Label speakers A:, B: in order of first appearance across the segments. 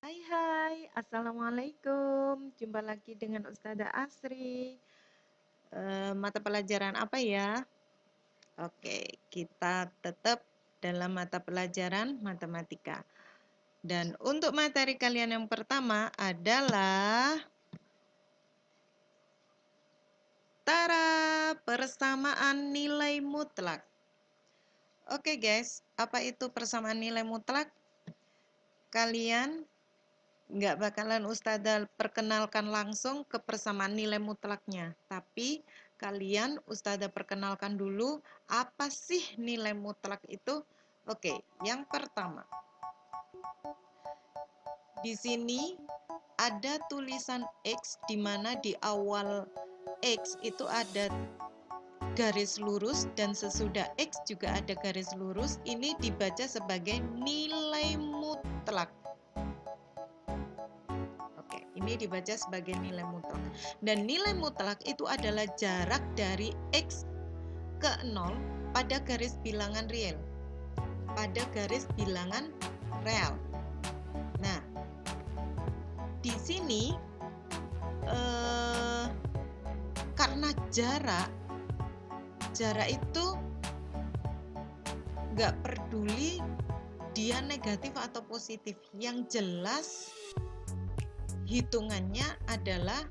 A: Hai, Assalamualaikum. Jumpa lagi dengan Ustazah Asri. Mata pelajaran apa ya? Oke, kita tetap dalam mata pelajaran matematika. Dan untuk materi kalian yang pertama adalah persamaan nilai mutlak. Oke guys, apa itu persamaan nilai mutlak? Kalian nggak bakalan Ustazah perkenalkan langsung ke persamaan nilai mutlaknya. Tapi kalian Ustazah perkenalkan dulu apa sih nilai mutlak itu. Oke, yang pertama. Di sini ada tulisan X di mana di awal X itu ada garis lurus dan sesudah X juga ada garis lurus. Ini dibaca sebagai nilai mutlak. Ini dibaca sebagai nilai mutlak. Dan nilai mutlak itu adalah jarak dari X ke 0 pada garis bilangan real. Pada garis bilangan real. Nah, di sini karena jarak itu nggak peduli dia negatif atau positif. Yang jelas hitungannya adalah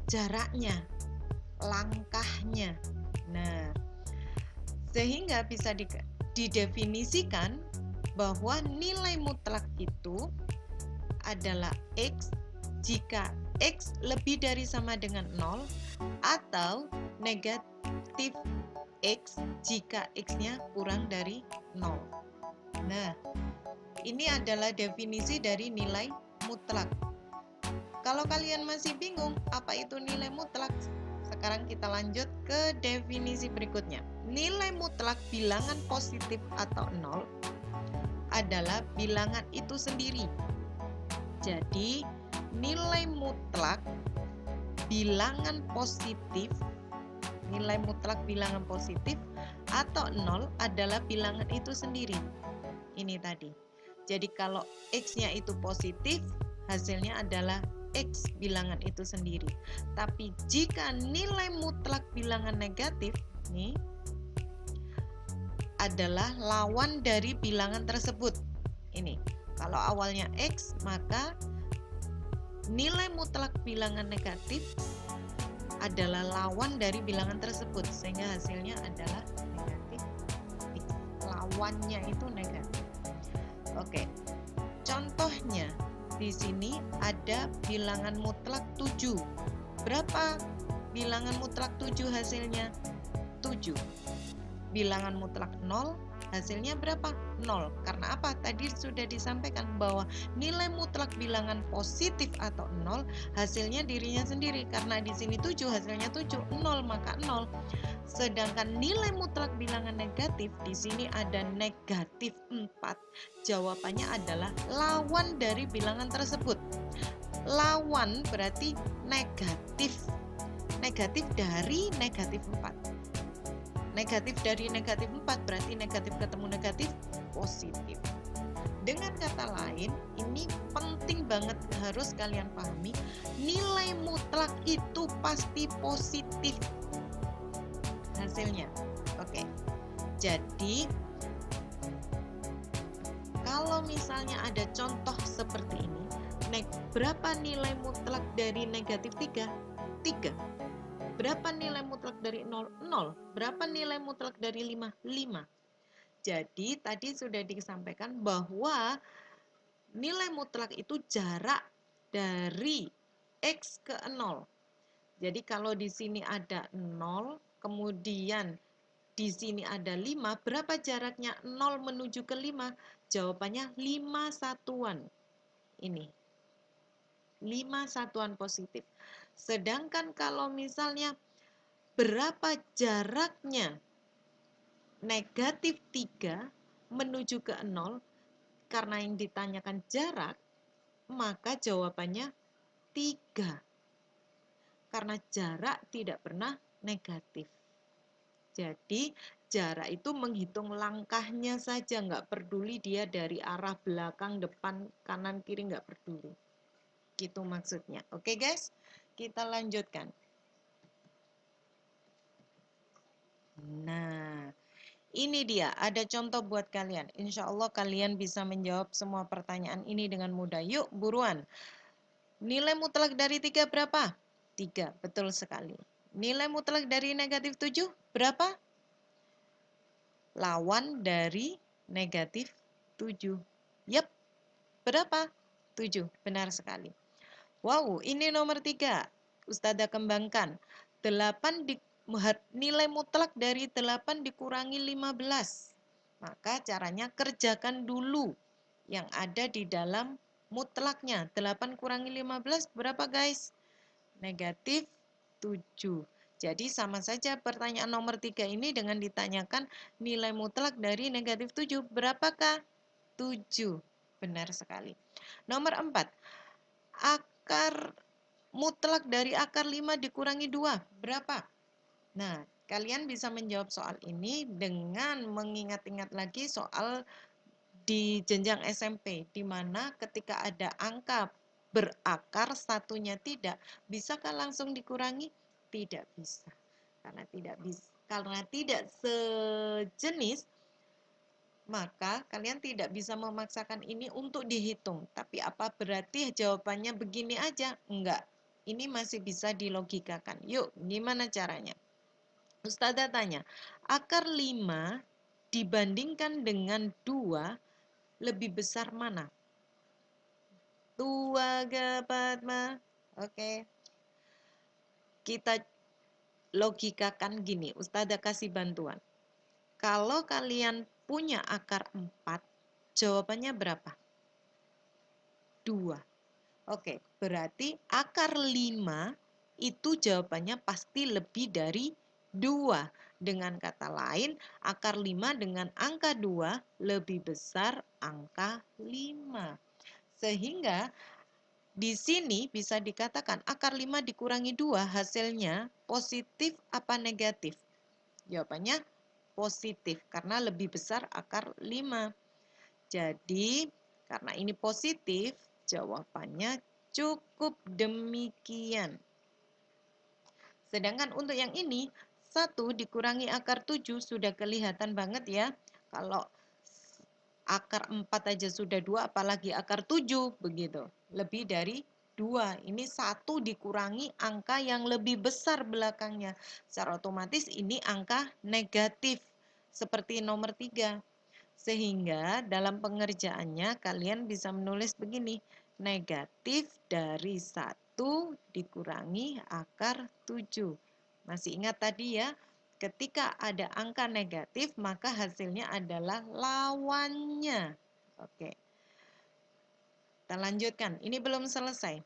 A: jaraknya, langkahnya. Nah, sehingga bisa didefinisikan bahwa nilai mutlak itu adalah X jika X lebih dari sama dengan 0 atau negatif X jika X-nya kurang dari 0. Nah, ini adalah definisi dari nilai mutlak. Kalau kalian masih bingung apa itu nilai mutlak, sekarang kita lanjut ke definisi berikutnya. Nilai mutlak bilangan positif atau 0 adalah bilangan itu sendiri. Jadi, nilai mutlak bilangan positif, nilai mutlak bilangan positif atau 0 adalah bilangan itu sendiri. Ini tadi. Jadi kalau X-nya itu positif, hasilnya adalah X bilangan itu sendiri. Tapi jika nilai mutlak bilangan negatif nih adalah lawan dari bilangan tersebut. Ini, kalau awalnya X, maka nilai mutlak bilangan negatif adalah lawan dari bilangan tersebut, sehingga hasilnya adalah negatif X. Lawannya itu negatif. Oke. Contohnya di sini ada bilangan mutlak 7. Berapa bilangan mutlak 7 hasilnya? 7. Bilangan mutlak 0 hasilnya berapa? 0. Karena apa? Tadi sudah disampaikan bahwa nilai mutlak bilangan positif atau 0 hasilnya dirinya sendiri. Karena di sini 7 hasilnya 7, 0 maka 0. Sedangkan nilai mutlak bilangan negatif di sini ada negatif 4. Jawabannya adalah lawan dari bilangan tersebut. Lawan berarti negatif. Negatif dari negatif 4. Negatif dari negatif 4 berarti negatif ketemu negatif positif. Dengan kata lain, ini penting banget harus kalian pahami, nilai mutlak itu pasti positif hasilnya. Oke. Jadi kalau misalnya ada contoh seperti ini, berapa nilai mutlak dari negatif 3? 3. Berapa nilai mutlak dari 0? 0. Berapa nilai mutlak dari 5? 5. Jadi tadi sudah disampaikan bahwa nilai mutlak itu jarak dari X ke 0. Jadi kalau di sini ada 0, kemudian di sini ada 5, berapa jaraknya 0 menuju ke 5? Jawabannya 5 satuan. Ini. 5 satuan positif. Sedangkan kalau misalnya berapa jaraknya negatif 3 menuju ke 0, karena yang ditanyakan jarak, maka jawabannya 3. Karena jarak tidak pernah negatif. Jadi Jarak itu menghitung langkahnya saja, nggak peduli dia dari arah belakang, depan, kanan, kiri, nggak peduli. Gitu maksudnya. Oke guys, kita lanjutkan. Nah, ini dia, ada contoh buat kalian. Insya Allah kalian bisa menjawab semua pertanyaan ini dengan mudah. Yuk, buruan. Nilai mutlak dari 3 berapa? 3, betul sekali. Nilai mutlak dari negatif 7 berapa? Lawan dari negatif 7. Yap, berapa? 7, benar sekali. Wow, ini nomor 3. Ustazah kembangkan. 8 nilai mutlak dari 8 dikurangi 15. Maka caranya kerjakan dulu yang ada di dalam mutlaknya. 8 kurangi 15 berapa guys? Negatif 7. Jadi sama saja pertanyaan nomor 3 ini dengan ditanyakan nilai mutlak dari negatif 7. Berapakah? 7. Benar sekali. Nomor 4. Akar mutlak dari akar 5 dikurangi 2. Berapa? Nah, kalian bisa menjawab soal ini dengan mengingat-ingat lagi soal di jenjang SMP, di mana ketika ada angka berakar, satunya tidak, bisakah langsung dikurangi? Tidak bisa. Karena tidak sejenis, maka kalian tidak bisa memaksakan ini untuk dihitung. Tapi apa berarti jawabannya begini aja? Enggak. Ini masih bisa dilogikakan. Yuk, gimana caranya? Ustazah tanya, akar 5 dibandingkan dengan 2 lebih besar mana? 2 ke Padma. Oke. Kita logikakan gini, Ustazah kasih bantuan. Kalau kalian punya akar 4, jawabannya berapa? 2. Oke, berarti akar 5 itu jawabannya pasti lebih dari 2. Dengan kata lain, akar 5 dengan angka 2 lebih besar angka 5. Sehingga di sini bisa dikatakan akar 5 dikurangi 2 hasilnya positif apa negatif? Jawabannya positif karena lebih besar akar 5. Jadi karena ini positif, jawabannya cukup demikian. Sedangkan untuk yang ini, 1 dikurangi akar 7 sudah kelihatan banget ya. Kalau akar 4 aja sudah 2, apalagi akar 7 begitu. Lebih dari 2. Ini 1 dikurangi angka yang lebih besar belakangnya. Secara otomatis ini angka negatif seperti nomor 3. Sehingga dalam pengerjaannya kalian bisa menulis begini. Negatif dari 1 dikurangi akar 7. Masih ingat tadi ya? Ketika ada angka negatif, maka hasilnya adalah lawannya. Oke. Kita lanjutkan. Ini belum selesai.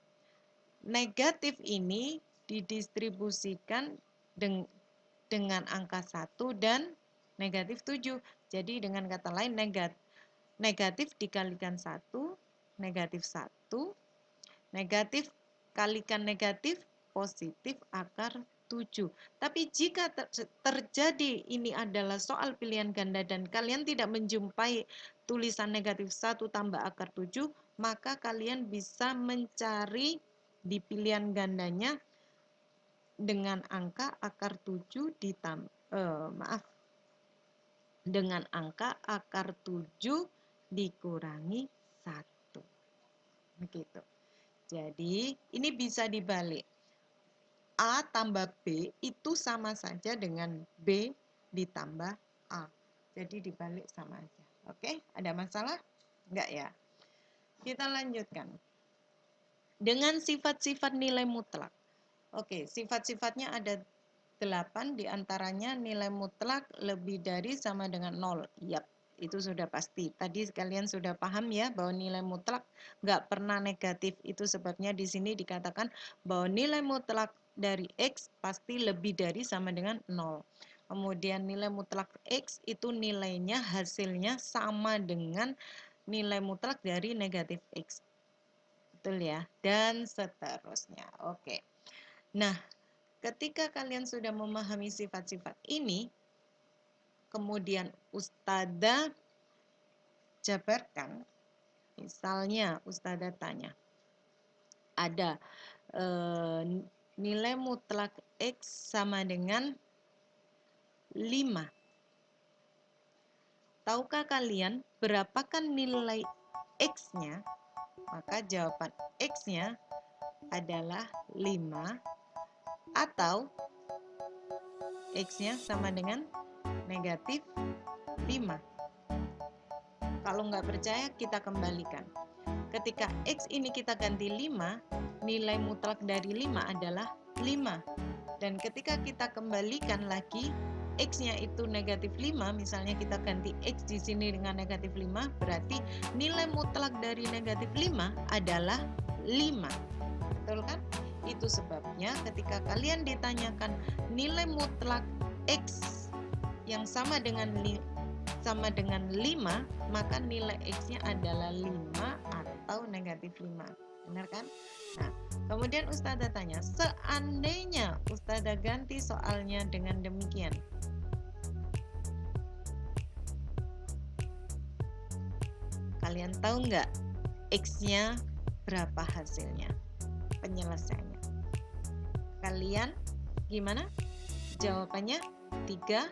A: Negatif ini didistribusikan dengan angka 1 dan negatif 7. Jadi dengan kata lain negatif dikalikan 1, negatif 1, negatif kalikan negatif, positif akar 7. Tapi jika terjadi ini adalah soal pilihan ganda dan kalian tidak menjumpai tulisan negatif 1 tambah akar 7, maka kalian bisa mencari di pilihan gandanya dengan angka akar 7 dengan angka akar 7 dikurangi 1. Begitu. Jadi, ini bisa dibalik. A tambah B itu sama saja dengan B ditambah A. Jadi dibalik sama aja. Oke, ada masalah? Enggak ya? Kita lanjutkan. Dengan sifat-sifat nilai mutlak. Oke, sifat-sifatnya ada 8, diantaranya nilai mutlak lebih dari sama dengan 0. Yap, itu sudah pasti. Tadi kalian sudah paham ya bahwa nilai mutlak nggak pernah negatif. Itu sebabnya di sini dikatakan bahwa nilai mutlak dari X pasti lebih dari sama dengan 0. Kemudian nilai mutlak X itu nilainya hasilnya sama dengan nilai mutlak dari negatif X. Betul ya? Dan seterusnya. Oke. Nah, ketika kalian sudah memahami sifat-sifat ini, kemudian Ustadzah jabarkan, misalnya Ustadzah tanya, ada nilai mutlak X sama dengan 5. Tahukah kalian berapakah nilai X-nya? Maka jawaban X-nya adalah 5 atau X-nya sama dengan negatif 5. Kalau nggak percaya, kita kembalikan. Ketika X ini kita ganti 5, nilai mutlak dari 5 adalah 5. Dan ketika kita kembalikan lagi, X-nya itu negatif 5, misalnya kita ganti X di sini dengan negatif 5, berarti nilai mutlak dari negatif 5 adalah 5. Betul kan? Itu sebabnya ketika kalian ditanyakan nilai mutlak X yang sama dengan 5, maka nilai X-nya adalah 5 atau negatif 5. Benar kan? Nah, kemudian Ustadzah tanya, seandainya Ustadzah ganti soalnya dengan demikian, kalian tahu nggak X-nya berapa hasilnya? Penyelesaiannya. Kalian gimana? Jawabannya 3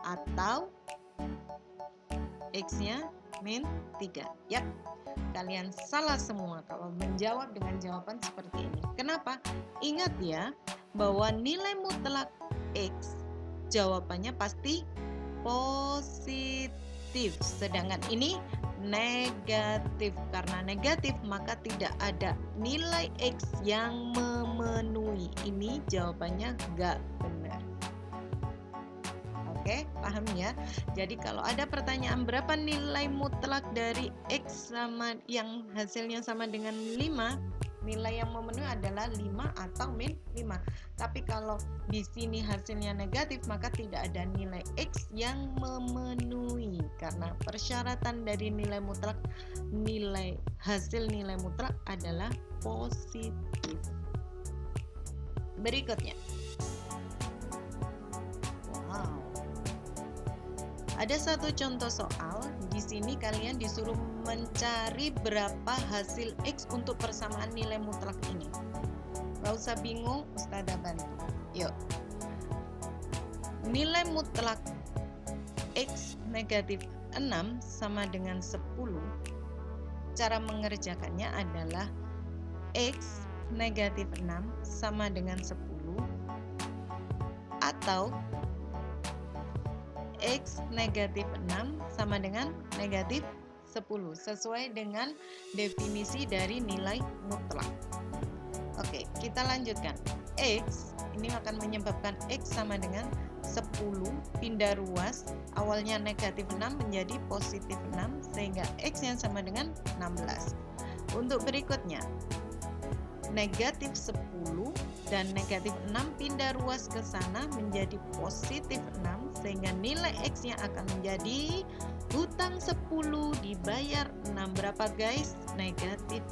A: atau X-nya min 3. Yap, kalian salah semua kalau menjawab dengan jawaban seperti ini. Kenapa? Ingat ya, bahwa nilai mutlak X jawabannya pasti positif. Sedangkan ini negatif. Karena negatif maka tidak ada nilai X yang memenuhi. Ini jawabannya nggak benar. Oke, paham ya? Jadi kalau ada pertanyaan berapa nilai mutlak dari X sama yang hasilnya sama dengan 5, nilai yang memenuhi adalah 5 atau min 5. Tapi kalau di sini hasilnya negatif, maka tidak ada nilai X yang memenuhi. Karena persyaratan dari nilai mutlak, hasil nilai mutlak adalah positif. Berikutnya. Wow. Ada satu contoh soal, di sini kalian disuruh mencari berapa hasil X untuk persamaan nilai mutlak ini. Gak usah bingung, Ustadzah bantu. Yuk. Nilai mutlak X negatif 6 sama dengan 10. Cara mengerjakannya adalah X negatif 6 sama dengan 10 atau X negatif 6 sama dengan negatif 10 sesuai dengan definisi dari nilai mutlak. Oke, kita lanjutkan. X ini akan menyebabkan X sama dengan 10 pindah ruas, awalnya negatif 6 menjadi positif 6 sehingga X yang sama dengan 16. Untuk berikutnya, negatif 10 dan negatif 6 pindah ruas ke sana menjadi positif 6 sehingga nilai X nya akan menjadi hutang 10 dibayar 6. Berapa guys? Negatif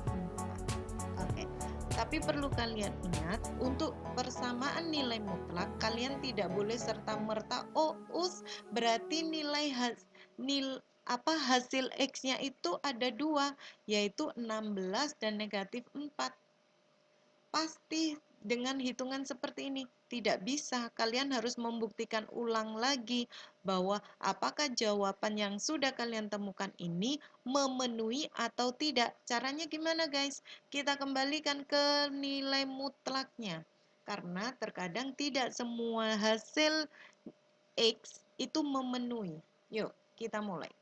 A: 4. Oke. Tapi perlu kalian ingat, untuk persamaan nilai mutlak kalian tidak boleh serta-merta berarti hasil X nya itu ada 2, yaitu 16 dan negatif 4. Pasti dengan hitungan seperti ini tidak bisa. Kalian harus membuktikan ulang lagi bahwa apakah jawaban yang sudah kalian temukan ini memenuhi atau tidak. Caranya gimana guys? Kita kembalikan ke nilai mutlaknya. Karena terkadang tidak semua hasil X itu memenuhi. Yuk, kita mulai.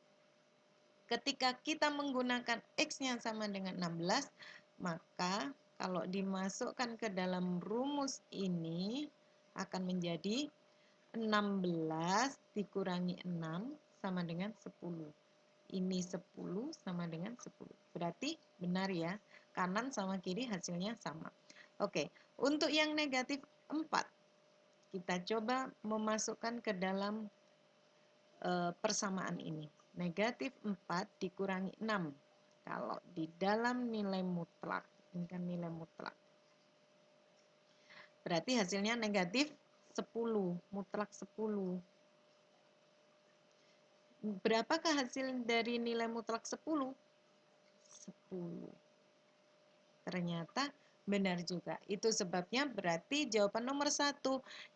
A: Ketika kita menggunakan X-nya sama dengan 16, maka kalau dimasukkan ke dalam rumus ini akan menjadi 16 dikurangi 6 sama dengan 10. Ini 10 sama dengan 10. Berarti benar ya, kanan sama kiri hasilnya sama. Oke, untuk yang negatif 4, kita coba memasukkan ke dalam persamaan ini. Negatif 4 dikurangi 6. Kalau di dalam nilai mutlak, ini kan nilai mutlak. Berarti hasilnya negatif 10, mutlak 10. Berapakah hasil dari nilai mutlak 10? 10. Ternyata benar juga. Itu sebabnya berarti jawaban nomor 1.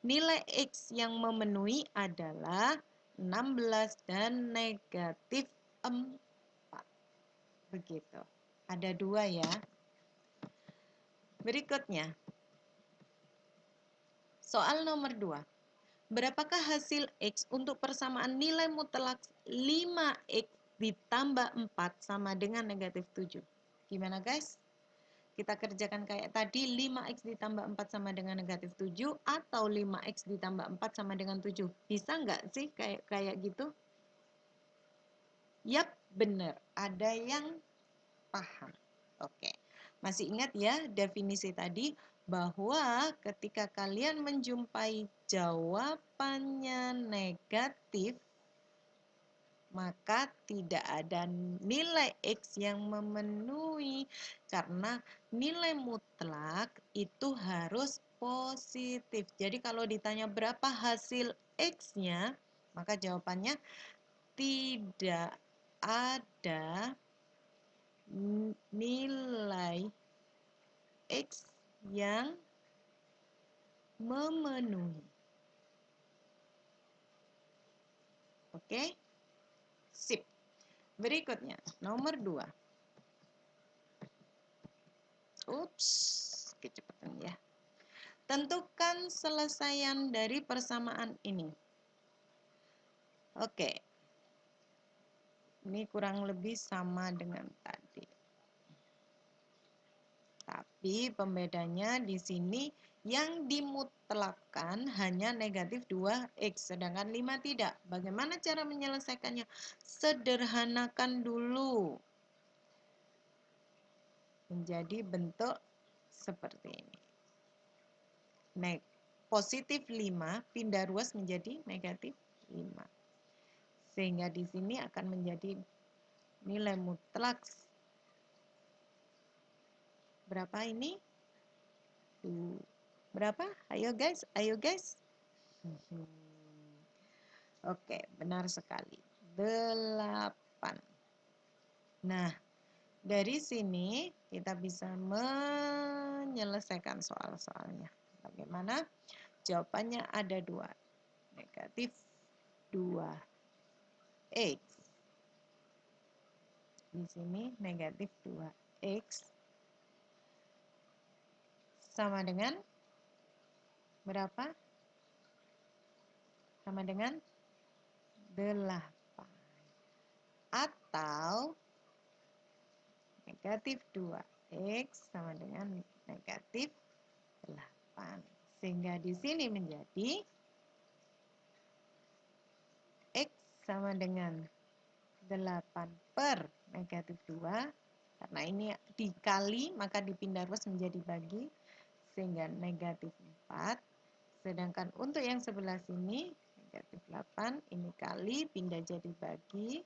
A: Nilai X yang memenuhi adalah 16 dan negatif 4. Begitu. Ada 2 ya. Berikutnya. Soal nomor 2. Berapakah hasil X untuk persamaan nilai mutlak 5X ditambah 4 sama dengan negatif 7? Gimana guys? Kita kerjakan kayak tadi, 5X ditambah 4 sama dengan negatif 7 atau 5X ditambah 4 sama dengan 7. Bisa nggak sih kayak gitu? Yap, benar. Ada yang paham. Oke. Masih ingat ya definisi tadi bahwa ketika kalian menjumpai jawabannya negatif, maka tidak ada nilai X yang memenuhi karena nilai mutlak itu harus positif. Jadi kalau ditanya berapa hasil X-nya, maka jawabannya tidak ada nilai X yang memenuhi. Oke? Sip. Berikutnya, nomor 2. Ups, kecepatan ya. Tentukan selesaian dari persamaan ini. Oke. Ini kurang lebih sama dengan tadi. Tapi pembedanya di sini yang dimutlakkan hanya negatif 2X, sedangkan 5 tidak. Bagaimana cara menyelesaikannya? Sederhanakan dulu. Menjadi bentuk seperti ini. Positif 5 pindah ruas menjadi negatif 5. Sehingga di sini akan menjadi nilai mutlak berapa ini? Berapa? Ayo guys, ayo guys. Oke, benar sekali. 8. Nah, dari sini kita bisa menyelesaikan soal-soalnya. Bagaimana? Jawabannya ada 2. Negatif 2X. Di sini negatif 2X sama dengan berapa? Sama dengan 8. Atau negatif 2X sama dengan negatif 8. Sehingga di sini menjadi X sama dengan 8 per negatif 2. Karena ini dikali, maka dipindah ruas menjadi bagi. Sehingga negatif 4. Sedangkan untuk yang sebelah sini, negatif 8, ini kali, pindah jadi bagi.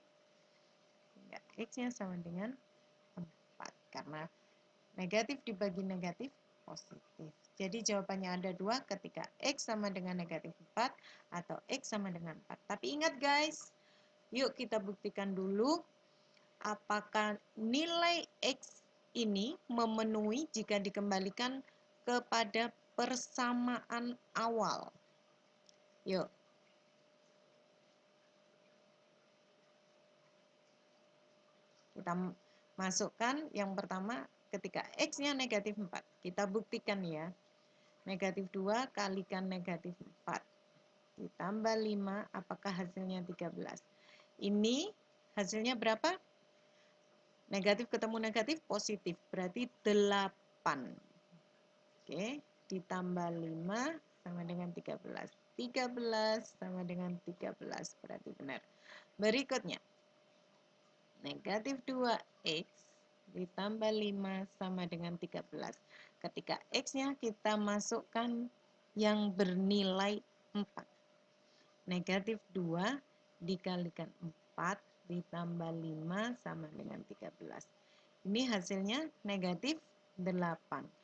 A: Sehingga X-nya sama dengan 4. Karena negatif dibagi negatif, positif. Jadi jawabannya ada 2 ketika X sama dengan negatif 4 atau X sama dengan 4. Tapi ingat guys, yuk kita buktikan dulu apakah nilai X ini memenuhi jika dikembalikan kepada persamaan awal. Yuk. Kita masukkan yang pertama ketika X-nya negatif 4. Kita buktikan ya. Negatif 2 kalikan negatif 4. Ditambah 5, apakah hasilnya 13? Ini hasilnya berapa? Negatif ketemu negatif, positif. Berarti 8. Oke, ditambah 5 sama dengan 13. 13 sama dengan 13, berarti benar. Berikutnya, negatif 2X ditambah 5 sama dengan 13. Ketika X-nya kita masukkan yang bernilai 4. Negatif 2 dikalikan 4 ditambah 5 sama dengan 13. Ini hasilnya negatif 8.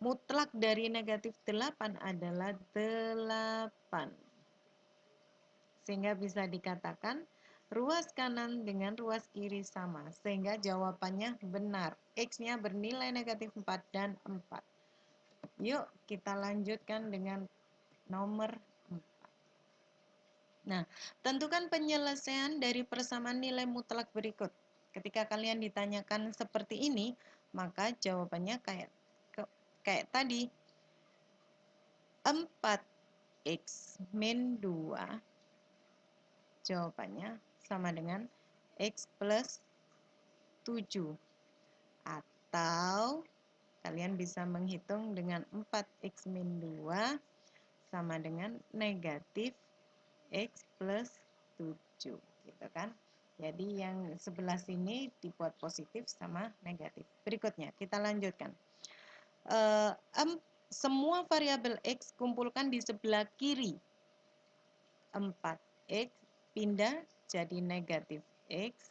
A: Mutlak dari negatif 8 adalah 8. Sehingga bisa dikatakan ruas kanan dengan ruas kiri sama, sehingga jawabannya benar. X-nya bernilai negatif 4 dan 4. Yuk kita lanjutkan dengan nomor 4. Nah, tentukan penyelesaian dari persamaan nilai mutlak berikut. Ketika kalian ditanyakan seperti ini, maka jawabannya kayak tadi. 4x min 2, jawabannya sama dengan x plus 7. Atau kalian bisa menghitung dengan 4x min 2 sama dengan negatif x plus 7, gitu kan. Jadi yang sebelah sini dibuat positif sama negatif. Berikutnya kita lanjutkan. Semua variabel x kumpulkan di sebelah kiri. 4x pindah jadi negatif x.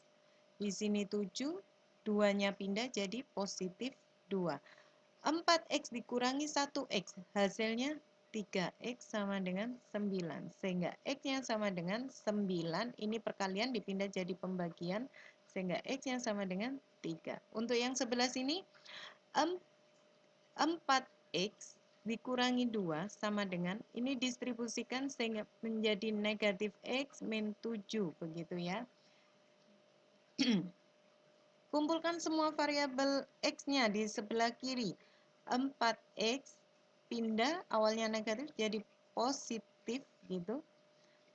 A: Di sini 7, 2-nya pindah jadi positif 2. 4x dikurangi 1x, hasilnya 3x sama dengan 9. Sehingga x-nya sama dengan 9, ini perkalian dipindah jadi pembagian, sehingga x-nya sama dengan 3. Untuk yang sebelah sini, 4x dikurangi 2 sama dengan, ini distribusikan sehingga menjadi negatif x min 7, begitu ya. Kumpulkan semua variabel x-nya di sebelah kiri. 4x pindah awalnya negatif jadi positif gitu.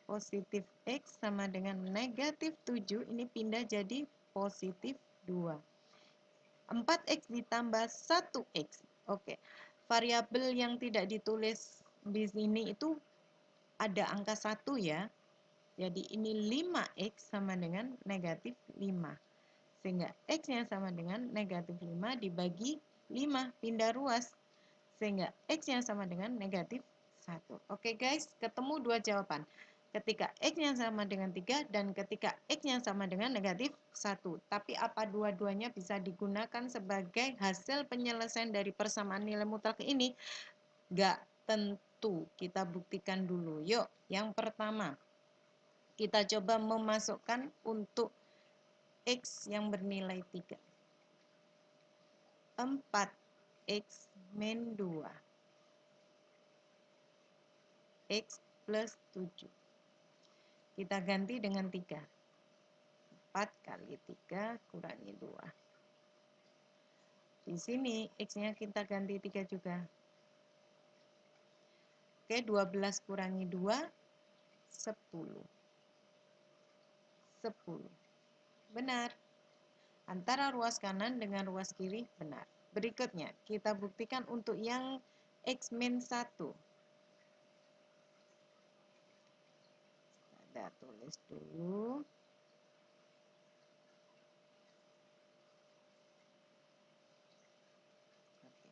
A: Positif x sama dengan negatif 7, ini pindah jadi positif 2. 4x ditambah 1x. Oke. Variabel yang tidak ditulis di sini itu ada angka 1 ya. Jadi ini 5x sama dengan negatif 5. Sehingga x-nya sama dengan negatif 5 dibagi 5, pindah ruas. Sehingga x-nya sama dengan negatif 1. Oke guys, ketemu dua jawaban. Ketika x-nya sama dengan 3 dan ketika x-nya sama dengan negatif 1. Tapi apa dua-duanya bisa digunakan sebagai hasil penyelesaian dari persamaan nilai mutlak ini? Gak tentu. Kita buktikan dulu. Yuk, yang pertama. Kita coba memasukkan untuk x yang bernilai 3. 4x min 2. X plus 7. Kita ganti dengan 3. 4 kali 3 kurangi 2. Di sini x-nya kita ganti 3 juga. Oke, 12 kurangi 2, 10. 10. Benar. Antara ruas kanan dengan ruas kiri benar. Berikutnya, kita buktikan untuk yang x min 1. Kita tulis dulu. Oke.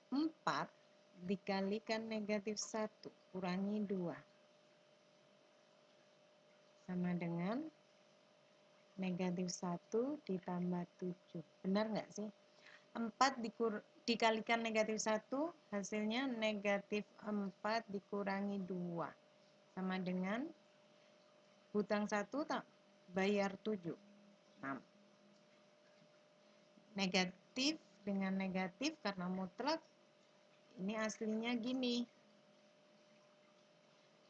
A: 4 dikalikan negatif 1 kurangi 2 sama dengan negatif 1 ditambah 7. Benar nggak sih? 4 dikalikan negatif 1, hasilnya negatif 4 dikurangi 2. Sama dengan hutang 1 tak bayar 7. 6. Negatif dengan negatif karena mutlak, ini aslinya gini.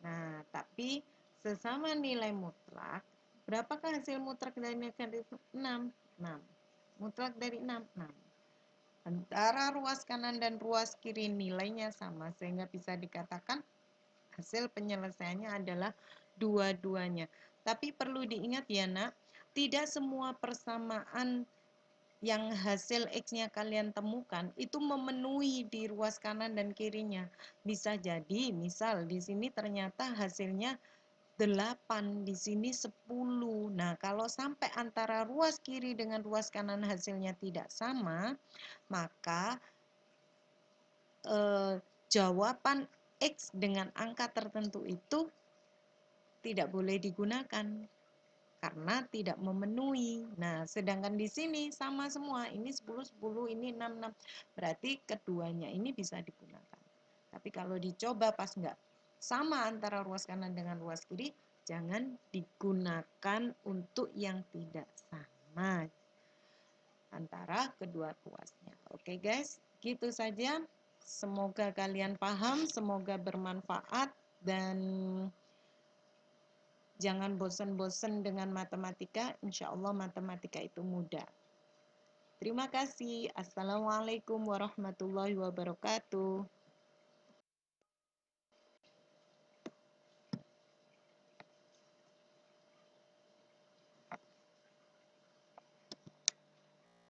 A: Nah, tapi sesama nilai mutlak, berapakah hasil mutlak dari negatif 6? 6. Mutlak dari 6, 6. Antara ruas kanan dan ruas kiri nilainya sama, sehingga bisa dikatakan hasil penyelesaiannya adalah dua-duanya. Tapi perlu diingat ya nak, tidak semua persamaan yang hasil X-nya kalian temukan itu memenuhi di ruas kanan dan kirinya. Bisa jadi, misal di sini ternyata hasilnya 8, di sini 10. Nah, kalau sampai antara ruas kiri dengan ruas kanan hasilnya tidak sama, maka jawaban X dengan angka tertentu itu tidak boleh digunakan karena tidak memenuhi. Nah, sedangkan di sini sama semua. Ini 10, 10, ini 6, 6. Berarti keduanya ini bisa digunakan. Tapi kalau dicoba pas enggak sama antara ruas kanan dengan ruas kiri, Jangan digunakan untuk yang tidak sama antara kedua ruasnya. Oke guys, gitu saja. Semoga kalian paham, semoga bermanfaat, dan jangan bosan-bosan dengan matematika. Insya Allah matematika itu mudah. Terima kasih. Assalamualaikum warahmatullahi wabarakatuh.